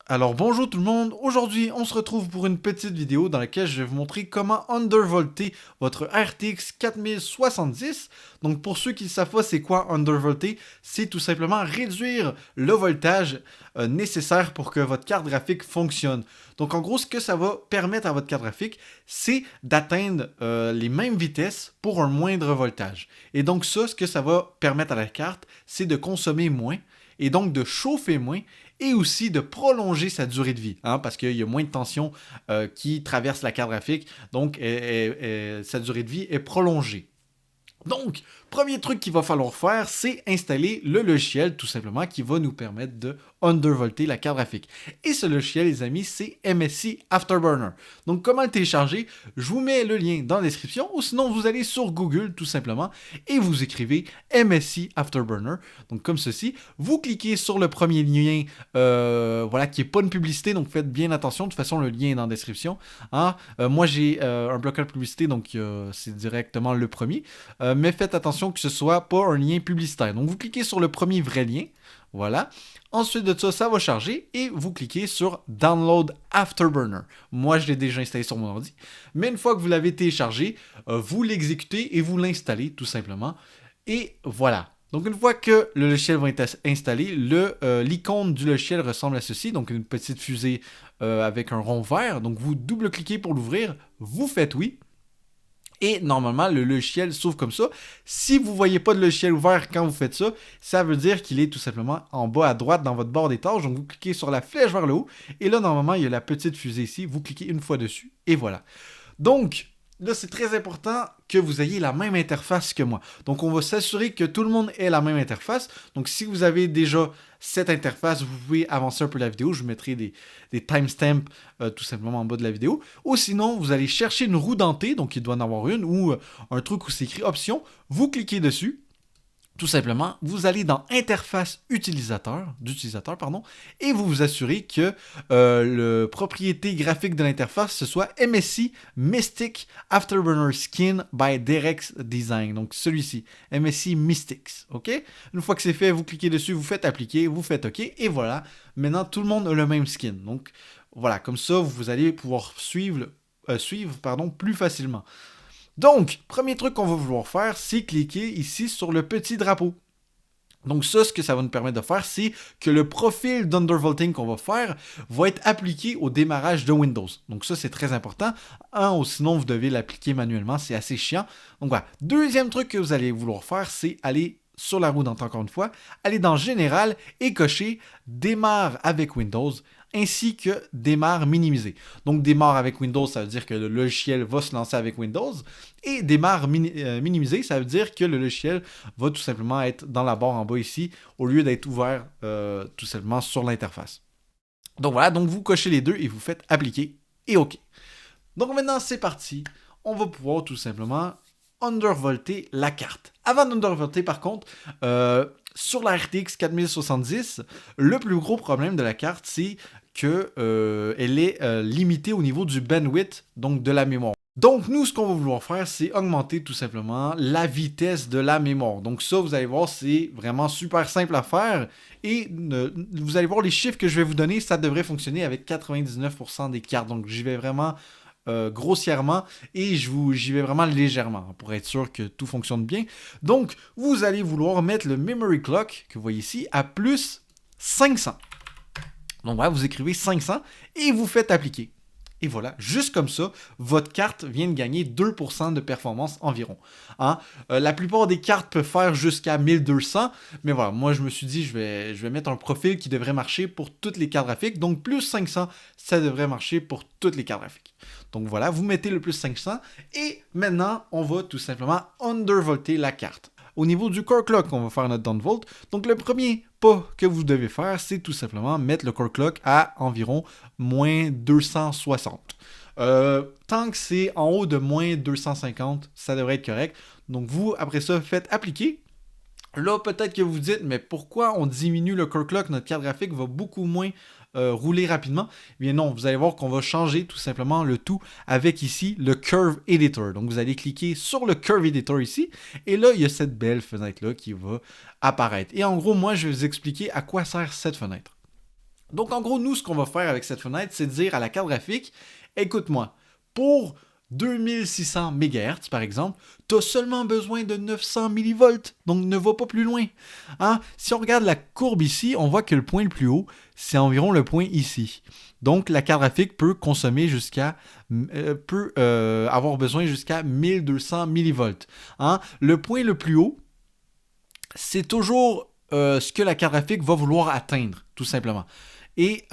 Alors bonjour tout le monde, aujourd'hui on se retrouve pour une petite vidéo dans laquelle je vais vous montrer comment undervolter votre RTX 4070. Donc pour ceux qui ne savent pas c'est quoi undervolter, c'est tout simplement réduire le voltage nécessaire pour que votre carte graphique fonctionne. Donc en gros ce que ça va permettre à votre carte graphique, c'est d'atteindre les mêmes vitesses pour un moindre voltage. Et donc ça, ce que ça va permettre à la carte, c'est de consommer moins et donc de chauffer moins et aussi de prolonger sa durée de vie, hein, parce qu'il y a moins de tension qui traverse la carte graphique, donc sa durée de vie est prolongée. Donc, premier truc qu'il va falloir faire, c'est installer le logiciel tout simplement qui va nous permettre de undervolter la carte graphique. Et ce logiciel, les amis, c'est MSI Afterburner. Donc, comment le télécharger? Je vous mets le lien dans la description ou sinon vous allez sur Google tout simplement et vous écrivez MSI Afterburner. Donc, comme ceci, vous cliquez sur le premier lien, voilà, qui n'est pas une publicité, donc faites bien attention. De toute façon, le lien est dans la description. Hein? Moi, j'ai un bloqueur de publicité, donc c'est directement le premier. Mais faites attention que ce soit pas un lien publicitaire. Donc vous cliquez sur le premier vrai lien, voilà. Ensuite de ça, ça va charger et vous cliquez sur Download Afterburner. Moi, je l'ai déjà installé sur mon ordi. Mais une fois que vous l'avez téléchargé, vous l'exécutez et vous l'installez tout simplement. Et voilà. Donc une fois que le logiciel va être installé, l'icône du logiciel ressemble à ceci, donc une petite fusée avec un rond vert. Donc vous double-cliquez pour l'ouvrir, vous faites oui. Et normalement, le logiciel s'ouvre comme ça. Si vous ne voyez pas de logiciel ouvert quand vous faites ça, ça veut dire qu'il est tout simplement en bas à droite dans votre barre des tâches. Donc vous cliquez sur la flèche vers le haut. Et là, normalement, il y a la petite fusée ici. Vous cliquez une fois dessus. Et voilà. Donc, là, c'est très important que vous ayez la même interface que moi. Donc, on va s'assurer que tout le monde ait la même interface. Donc, si vous avez déjà cette interface, vous pouvez avancer un peu la vidéo. Je vous mettrai des timestamps tout simplement en bas de la vidéo. Ou sinon, vous allez chercher une roue dentée, donc il doit en avoir une, ou un truc où c'est écrit option. Vous cliquez dessus. Tout simplement, vous allez dans interface d'utilisateur, et vous vous assurez que le propriété graphique de l'interface, ce soit MSI Mystic Afterburner Skin by Derex Design. Donc celui-ci, MSI Mystics, ok? Une fois que c'est fait, vous cliquez dessus, vous faites appliquer, vous faites ok, et voilà. Maintenant, tout le monde a le même skin. Donc voilà, comme ça, vous allez pouvoir suivre plus facilement. Donc, premier truc qu'on va vouloir faire, c'est cliquer ici sur le petit drapeau. Donc ça, ce que ça va nous permettre de faire, c'est que le profil d'undervolting qu'on va faire va être appliqué au démarrage de Windows. Donc ça, c'est très important. Ou sinon, vous devez l'appliquer manuellement, c'est assez chiant. Donc voilà. Deuxième truc que vous allez vouloir faire, c'est aller sur la roue dentée encore une fois, aller dans Général et cocher Démarre avec Windows ainsi que démarre minimisé. Donc démarre avec Windows, ça veut dire que le logiciel va se lancer avec Windows. Et démarre minimisé, ça veut dire que le logiciel va tout simplement être dans la barre en bas ici, au lieu d'être ouvert tout simplement sur l'interface. Donc voilà, donc vous cochez les deux et vous faites appliquer et OK. Donc maintenant c'est parti, on va pouvoir tout simplement undervolter la carte. Avant d'undervolter par contre, sur la RTX 4070, le plus gros problème de la carte, c'est qu'elle est limitée au niveau du bandwidth, donc de la mémoire. Donc nous, ce qu'on va vouloir faire, c'est augmenter tout simplement la vitesse de la mémoire. Donc ça, vous allez voir, c'est vraiment super simple à faire. Et vous allez voir les chiffres que je vais vous donner, ça devrait fonctionner avec 99% des cartes. Donc j'y vais vraiment grossièrement et j'y vais vraiment légèrement pour être sûr que tout fonctionne bien. Donc, vous allez vouloir mettre le memory clock que vous voyez ici à plus 500. Donc voilà, vous écrivez 500 et vous faites appliquer. Et voilà, juste comme ça, votre carte vient de gagner 2% de performance environ. Hein? La plupart des cartes peuvent faire jusqu'à 1200, mais voilà, moi je me suis dit, je vais mettre un profil qui devrait marcher pour toutes les cartes graphiques. Donc plus 500, ça devrait marcher pour toutes les cartes graphiques. Donc voilà, vous mettez le plus 500 et maintenant, on va tout simplement undervolter la carte. Au niveau du core clock, on va faire notre downvolt. Donc le premier pas que vous devez faire, c'est tout simplement mettre le core clock à environ moins 260. Tant que c'est en haut de moins 250, ça devrait être correct. Donc vous, après ça, faites appliquer. Là, peut-être que vous vous dites, mais pourquoi on diminue le core clock? Notre carte graphique va beaucoup moins rouler rapidement. Eh bien non, vous allez voir qu'on va changer tout simplement le tout avec ici le Curve Editor. Donc vous allez cliquer sur le Curve Editor ici, et là, il y a cette belle fenêtre-là qui va apparaître. Et en gros, moi, je vais vous expliquer à quoi sert cette fenêtre. Donc en gros, nous, ce qu'on va faire avec cette fenêtre, c'est dire à la carte graphique, écoute-moi, pour 2600 MHz par exemple, tu as seulement besoin de 900 millivolts, donc ne va pas plus loin. Hein? Si on regarde la courbe ici, on voit que le point le plus haut, c'est environ le point ici. Donc la carte graphique peut consommer avoir besoin jusqu'à 1200 millivolts. Hein? Le point le plus haut, c'est toujours ce que la carte graphique va vouloir atteindre, tout simplement. Et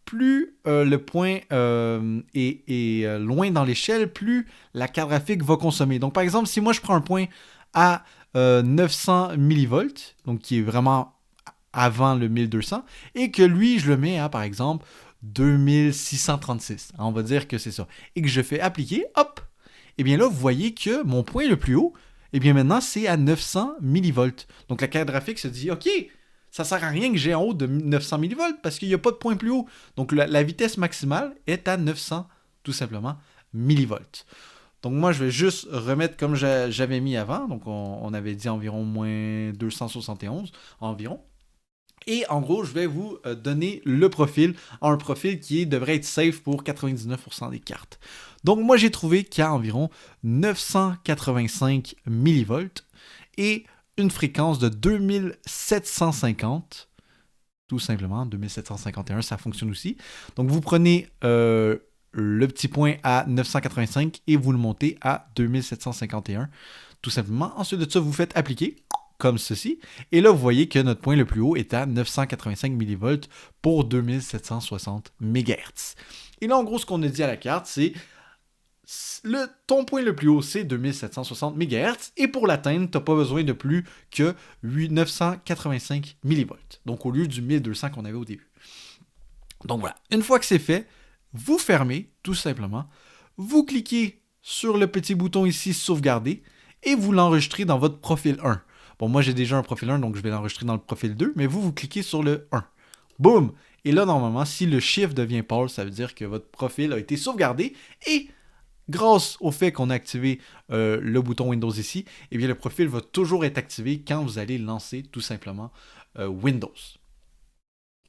plus le point est loin dans l'échelle, plus la carte graphique va consommer. Donc, par exemple, si moi je prends un point à 900 millivolts, donc qui est vraiment avant le 1200, et que lui, je le mets à, par exemple, 2636. On va dire que c'est ça. Et que je fais appliquer, hop, et bien là, vous voyez que mon point le plus haut, et bien maintenant, c'est à 900 millivolts. Donc la carte graphique se dit, OK, ça sert à rien que j'ai en haut de 900 millivolts parce qu'il n'y a pas de point plus haut. Donc la vitesse maximale est à 900, tout simplement, millivolts. Donc moi, je vais juste remettre comme j'avais mis avant. Donc on avait dit environ moins 271 environ. Et en gros, je vais vous donner le profil, un profil qui devrait être safe pour 99% des cartes. Donc moi, j'ai trouvé qu'il y a environ 985 millivolts et une fréquence de 2750. Tout simplement, 2751, ça fonctionne aussi. Donc vous prenez le petit point à 985 et vous le montez à 2751. Tout simplement. Ensuite de ça, vous faites appliquer comme ceci. Et là, vous voyez que notre point le plus haut est à 985 millivolts pour 2760 MHz. Et là, en gros, ce qu'on a dit à la carte, c'est ton point le plus haut, c'est 2760 MHz. Et pour l'atteindre, tu n'as pas besoin de plus que 985 millivolts. Donc, au lieu du 1200 qu'on avait au début. Donc, voilà. Une fois que c'est fait, vous fermez, tout simplement. Vous cliquez sur le petit bouton ici, sauvegarder, et vous l'enregistrez dans votre profil 1. Bon, moi, j'ai déjà un profil 1, donc je vais l'enregistrer dans le profil 2, mais vous cliquez sur le 1. Boum! Et là, normalement, si le chiffre devient pâle, ça veut dire que votre profil a été sauvegardé et grâce au fait qu'on a activé le bouton Windows ici, eh bien, le profil va toujours être activé quand vous allez lancer tout simplement Windows.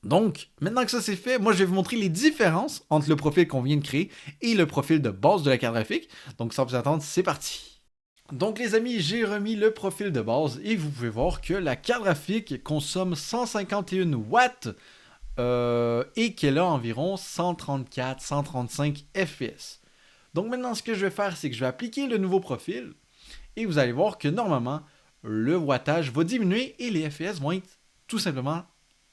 Donc, maintenant que ça c'est fait, moi je vais vous montrer les différences entre le profil qu'on vient de créer et le profil de base de la carte graphique. Donc, sans plus attendre, c'est parti! Donc les amis, j'ai remis le profil de base et vous pouvez voir que la carte graphique consomme 151 watts et qu'elle a environ 134-135 FPS. Donc maintenant ce que je vais faire, c'est que je vais appliquer le nouveau profil et vous allez voir que normalement le wattage va diminuer et les FPS vont être tout simplement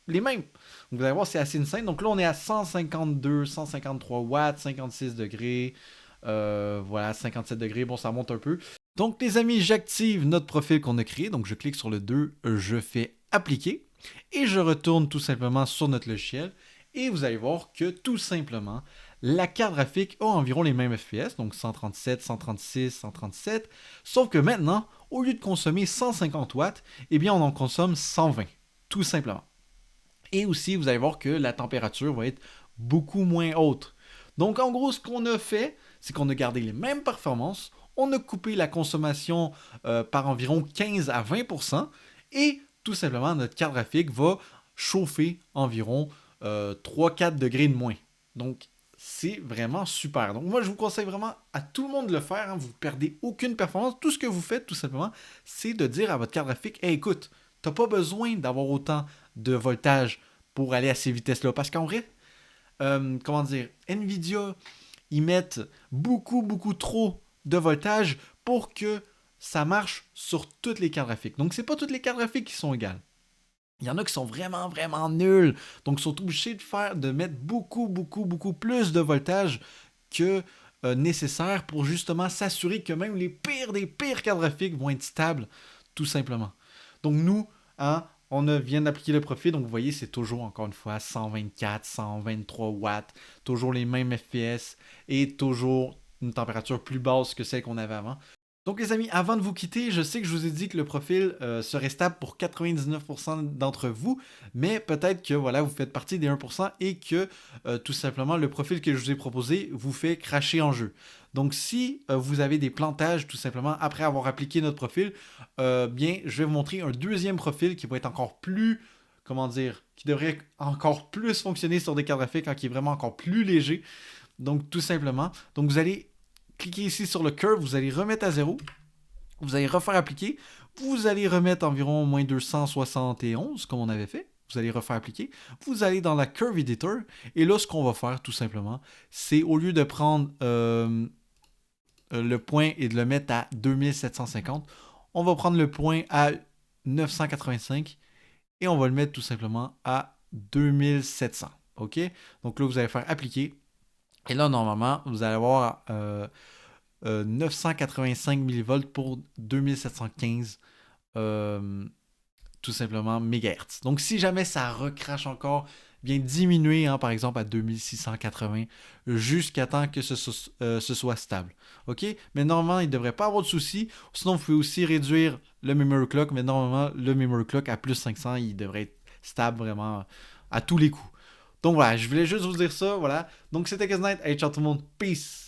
les mêmes. Donc vous allez voir, c'est assez insane. Donc là on est à 152, 153 watts, 56 degrés, voilà 57 degrés, bon ça monte un peu. Donc les amis, j'active notre profil qu'on a créé, donc je clique sur le 2, je fais appliquer et je retourne tout simplement sur notre logiciel et vous allez voir que tout simplement la carte graphique a environ les mêmes FPS, donc 137, 136, 137, sauf que maintenant, au lieu de consommer 150 watts, eh bien on en consomme 120, tout simplement. Et aussi, vous allez voir que la température va être beaucoup moins haute. Donc en gros, ce qu'on a fait, c'est qu'on a gardé les mêmes performances, on a coupé la consommation par environ 15 à 20% et tout simplement notre carte graphique va chauffer environ 3-4 degrés de moins. Donc c'est vraiment super. Donc moi je vous conseille vraiment à tout le monde de le faire, hein. Vous ne perdez aucune performance. Tout ce que vous faites tout simplement, c'est de dire à votre carte graphique, hey, écoute, tu n'as pas besoin d'avoir autant de voltage pour aller à ces vitesses-là. Parce qu'en vrai, comment dire, Nvidia, ils mettent beaucoup trop de voltage pour que ça marche sur toutes les cartes graphiques. Donc, c'est pas toutes les cartes graphiques qui sont égales. Il y en a qui sont vraiment nulles. Donc, ils sont obligés de mettre beaucoup plus de voltage que nécessaire pour justement s'assurer que même les pires des pires cartes graphiques vont être stables, tout simplement. Donc, nous, hein, vient d'appliquer le profil, donc vous voyez, c'est toujours, encore une fois, 124, 123 watts, toujours les mêmes FPS et toujours une température plus basse que celle qu'on avait avant. Donc les amis, avant de vous quitter, je sais que je vous ai dit que le profil serait stable pour 99% d'entre vous, mais peut-être que voilà, vous faites partie des 1% et que tout simplement le profil que je vous ai proposé vous fait cracher en jeu. Donc si vous avez des plantages tout simplement après avoir appliqué notre profil, bien je vais vous montrer un deuxième profil qui va être encore plus comment dire, qui devrait encore plus fonctionner sur des cartes graphiques, qui est vraiment encore plus léger. Donc, tout simplement. Donc, vous allez cliquer ici sur le curve, vous allez remettre à 0. Vous allez refaire appliquer. Vous allez remettre environ moins 271, comme on avait fait. Vous allez refaire appliquer. Vous allez dans la Curve Editor. Et là, ce qu'on va faire, tout simplement, c'est au lieu de prendre le point et de le mettre à 2750, on va prendre le point à 985 et on va le mettre tout simplement à 2700. OK? Donc là, vous allez faire appliquer. Et là, normalement, vous allez avoir 985 mV pour 2715 tout simplement mégahertz. Donc si jamais ça recrache encore, bien diminuer par exemple à 2680 jusqu'à temps que ce soit stable. OK? Mais normalement, il ne devrait pas avoir de soucis. Sinon, vous pouvez aussi réduire le memory clock, mais normalement, le memory clock à plus 500, il devrait être stable vraiment à tous les coups. Donc voilà, je voulais juste vous dire ça, voilà. Donc c'était Kaznight, hey ciao tout le monde, peace!